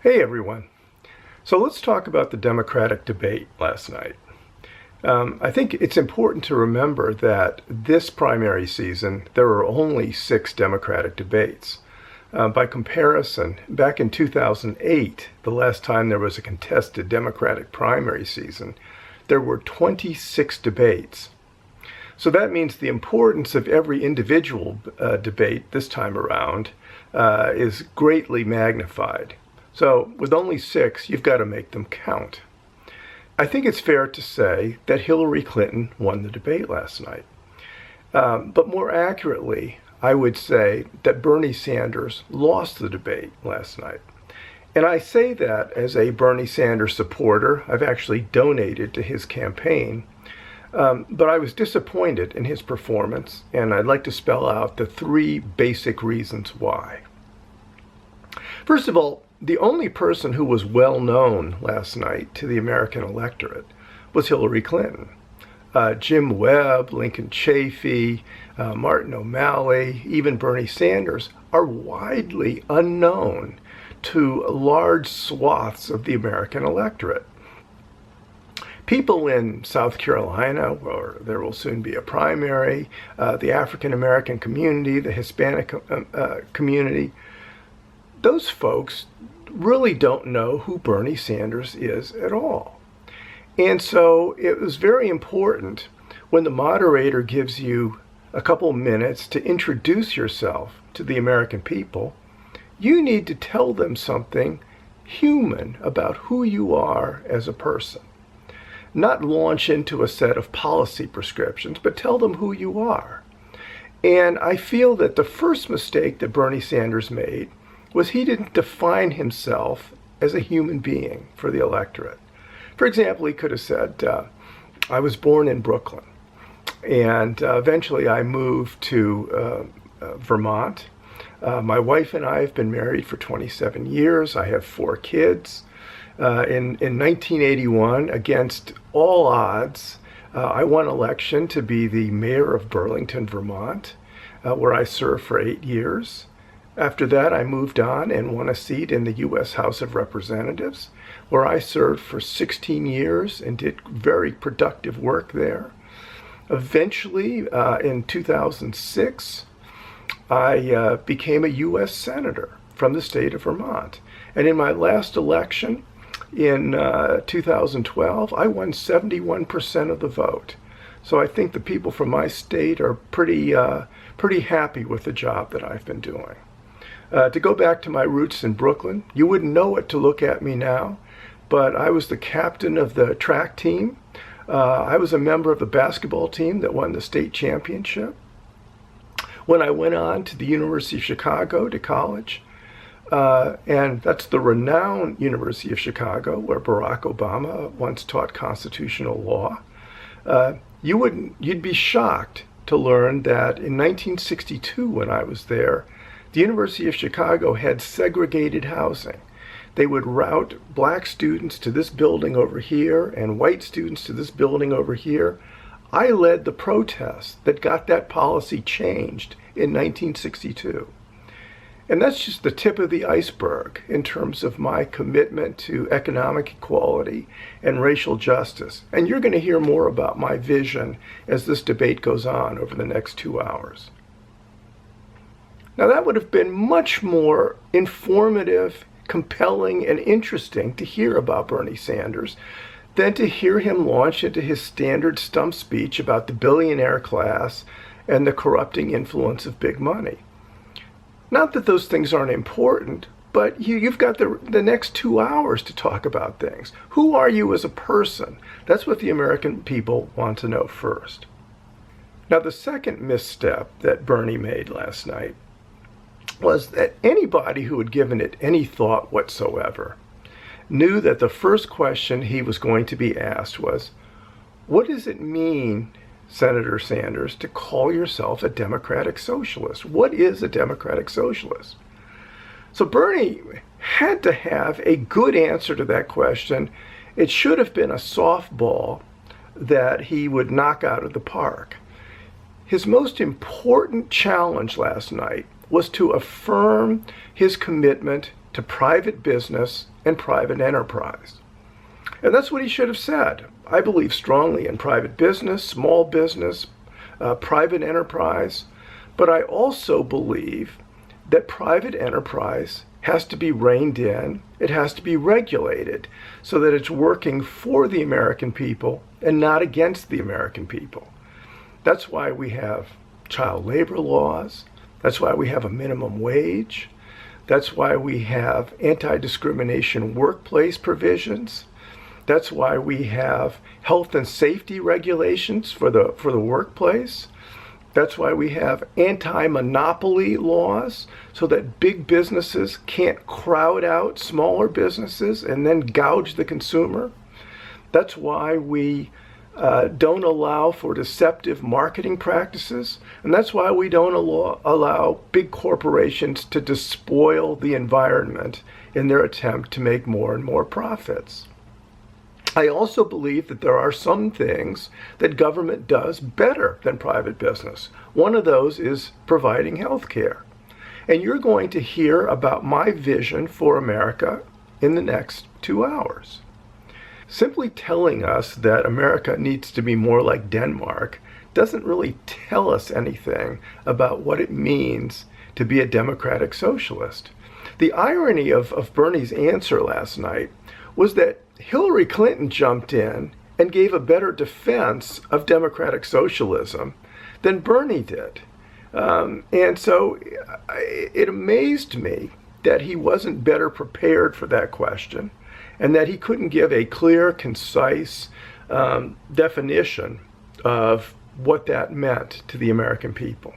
Hey everyone. So let's talk about the Democratic debate last night. I think it's important to remember that this primary season, there were only 6 Democratic debates. By comparison, back in 2008, the last time there was a contested Democratic primary season, there were 26 debates. So that means the importance of every individual debate this time around is greatly magnified. So with only 6, you've got to make them count. I think it's fair to say that Hillary Clinton won the debate last night. But more accurately, I would say that Bernie Sanders lost the debate last night. And I say that as a Bernie Sanders supporter. I've actually donated to his campaign. But I was disappointed in his performance, and I'd like to spell out the 3 basic reasons why. First of all, the only person who was well known last night to the American electorate was Hillary Clinton. Jim Webb, Lincoln Chafee, Martin O'Malley, even Bernie Sanders are widely unknown to large swaths of the American electorate. People in South Carolina, where there will soon be a primary, the African American community, the Hispanic community, those folks really don't know who Bernie Sanders is at all. And so it was very important when the moderator gives you a couple minutes to introduce yourself to the American people, you need to tell them something human about who you are as a person. Not launch into a set of policy prescriptions, but tell them who you are. And I feel that the first mistake that Bernie Sanders made was he didn't define himself as a human being for the electorate. For example, he could have said, I was born in Brooklyn, and eventually I moved to Vermont. My wife and I have been married for 27 years. I have 4 kids. In 1981, against all odds, I won election to be the mayor of Burlington, Vermont, where I served for 8 years. After that, I moved on and won a seat in the U.S. House of Representatives, where I served for 16 years and did very productive work there. Eventually, in 2006, I became a U.S. Senator from the state of Vermont. And in my last election, in 2012, I won 71% of the vote. So I think the people from my state are pretty happy with the job that I've been doing. To go back to my roots in Brooklyn, you wouldn't know it to look at me now, but I was the captain of the track team. I was a member of the basketball team that won the state championship. When I went on to the University of Chicago to college, and that's the renowned University of Chicago, where Barack Obama once taught constitutional law, you'd be shocked to learn that in 1962, when I was there, the University of Chicago had segregated housing. They would route black students to this building over here and white students to this building over here. I led the protests that got that policy changed in 1962. And that's just the tip of the iceberg in terms of my commitment to economic equality and racial justice. And you're going to hear more about my vision as this debate goes on over the next 2 hours. Now, that would have been much more informative, compelling, and interesting to hear about Bernie Sanders than to hear him launch into his standard stump speech about the billionaire class and the corrupting influence of big money. Not that those things aren't important, but you've got the next 2 hours to talk about things. Who are you as a person? That's what the American people want to know first. Now, the second misstep that Bernie made last night was that anybody who had given it any thought whatsoever knew that the first question he was going to be asked was, what does it mean, Senator Sanders, to call yourself a democratic socialist? What is a democratic socialist? So Bernie had to have a good answer to that question. It should have been a softball that he would knock out of the park. His most important challenge last night was to affirm his commitment to private business and private enterprise. And that's what he should have said. I believe strongly in private business, private enterprise, but I also believe that private enterprise has to be reined in, it has to be regulated so that it's working for the American people and not against the American people. That's why we have child labor laws. That's why we have a minimum wage. That's why we have anti-discrimination workplace provisions. That's why we have health and safety regulations for the workplace. That's why we have anti-monopoly laws so that big businesses can't crowd out smaller businesses and then gouge the consumer. That's why we don't allow for deceptive marketing practices. And that's why we don't allow big corporations to despoil the environment in their attempt to make more and more profits. I also believe that there are some things that government does better than private business. One of those is providing health care. And you're going to hear about my vision for America in the next 2 hours. Simply telling us that America needs to be more like Denmark doesn't really tell us anything about what it means to be a democratic socialist. The irony of Bernie's answer last night was that Hillary Clinton jumped in and gave a better defense of democratic socialism than Bernie did. And so it amazed me that he wasn't better prepared for that question and that he couldn't give a clear, concise definition of what that meant to the American people.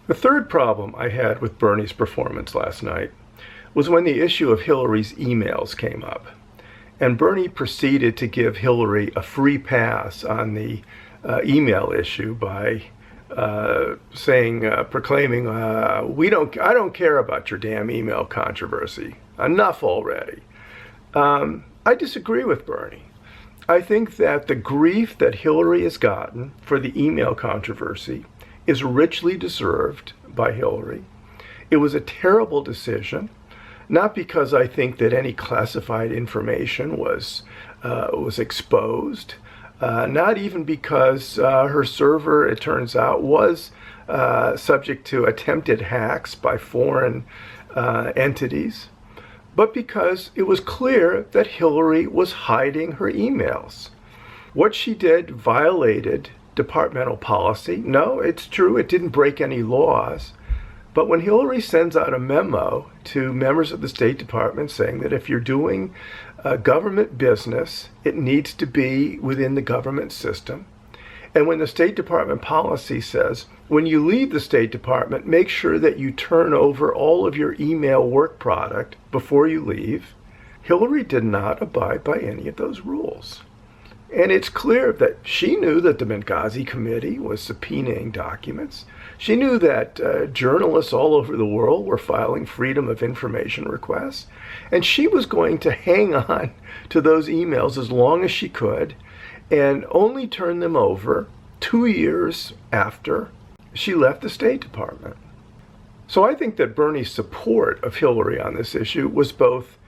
The third problem I had with Bernie's performance last night was when the issue of Hillary's emails came up. And Bernie proceeded to give Hillary a free pass on the email issue by proclaiming, I don't care about your damn email controversy. Enough already. I disagree with Bernie. I think that the grief that Hillary has gotten for the email controversy is richly deserved by Hillary. It was a terrible decision. Not because I think that any classified information was exposed, not even because her server, it turns out, was subject to attempted hacks by foreign entities, but because it was clear that Hillary was hiding her emails. What she did violated departmental policy. No, it's true, it didn't break any laws. But when Hillary sends out a memo to members of the State Department saying that if you're doing government business, it needs to be within the government system. And when the State Department policy says, when you leave the State Department, make sure that you turn over all of your email work product before you leave, Hillary did not abide by any of those rules. And it's clear that she knew that the Benghazi Committee was subpoenaing documents. She knew that journalists all over the world were filing Freedom of Information requests. And she was going to hang on to those emails as long as she could and only turn them over 2 years after she left the State Department. So I think that Bernie's support of Hillary on this issue was both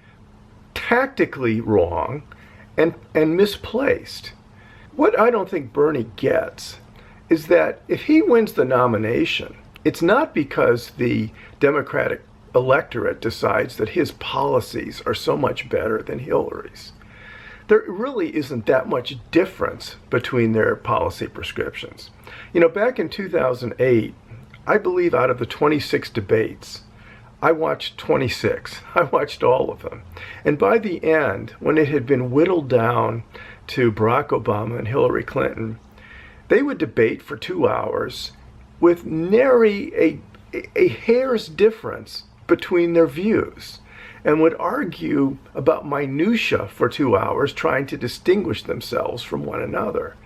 tactically wrong and misplaced. What I don't think Bernie gets is that if he wins the nomination, it's not because the Democratic electorate decides that his policies are so much better than Hillary's. There really isn't that much difference between their policy prescriptions. You know, back in 2008, I believe out of the 26 debates, I watched 26. I watched all of them. And by the end, when it had been whittled down to Barack Obama and Hillary Clinton, they would debate for 2 hours with nary a hair's difference between their views and would argue about minutia for 2 hours, trying to distinguish themselves from one another.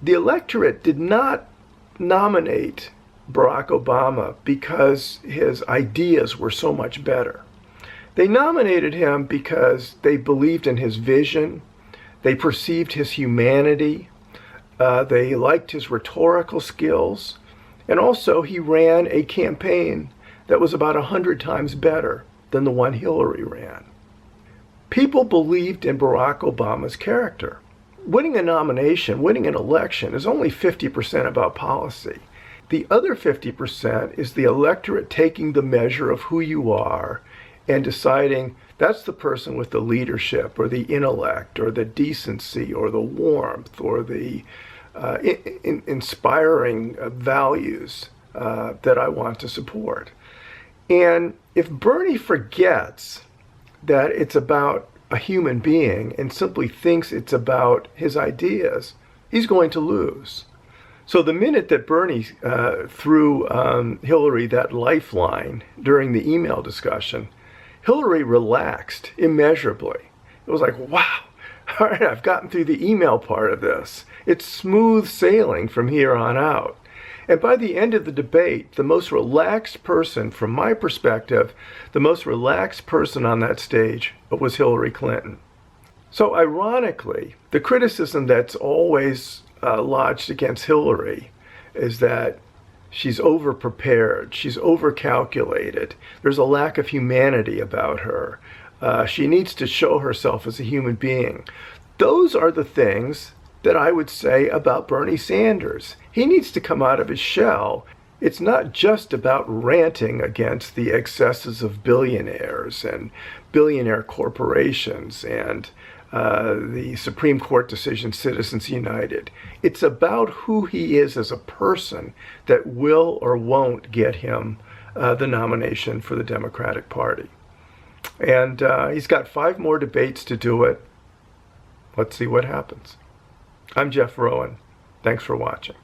The electorate did not nominate Barack Obama because his ideas were so much better. They nominated him because they believed in his vision, they perceived his humanity, they liked his rhetorical skills, and also he ran a campaign that was about 100 times better than the one Hillary ran. People believed in Barack Obama's character. Winning a nomination, winning an election is only 50% about policy. The other 50% is the electorate taking the measure of who you are and deciding that's the person with the leadership or the intellect or the decency or the warmth or the inspiring values that I want to support. And if Bernie forgets that it's about a human being and simply thinks it's about his ideas, he's going to lose. So the minute that Bernie threw Hillary that lifeline during the email discussion, Hillary relaxed immeasurably. It was like, wow, all right, I've gotten through the email part of this. It's smooth sailing from here on out. And by the end of the debate, the most relaxed person, from my perspective, the most relaxed person on that stage was Hillary Clinton. So ironically, the criticism that's always lodged against Hillary is that she's over-prepared, she's over-calculated, there's a lack of humanity about her, she needs to show herself as a human being. Those are the things that I would say about Bernie Sanders. He needs to come out of his shell. It's not just about ranting against the excesses of billionaires and billionaire corporations and the Supreme Court decision, Citizens United. It's about who he is as a person that will or won't get him the nomination for the Democratic Party. And he's got 5 more debates to do it. Let's see what happens. I'm Jeff Rowan. Thanks for watching.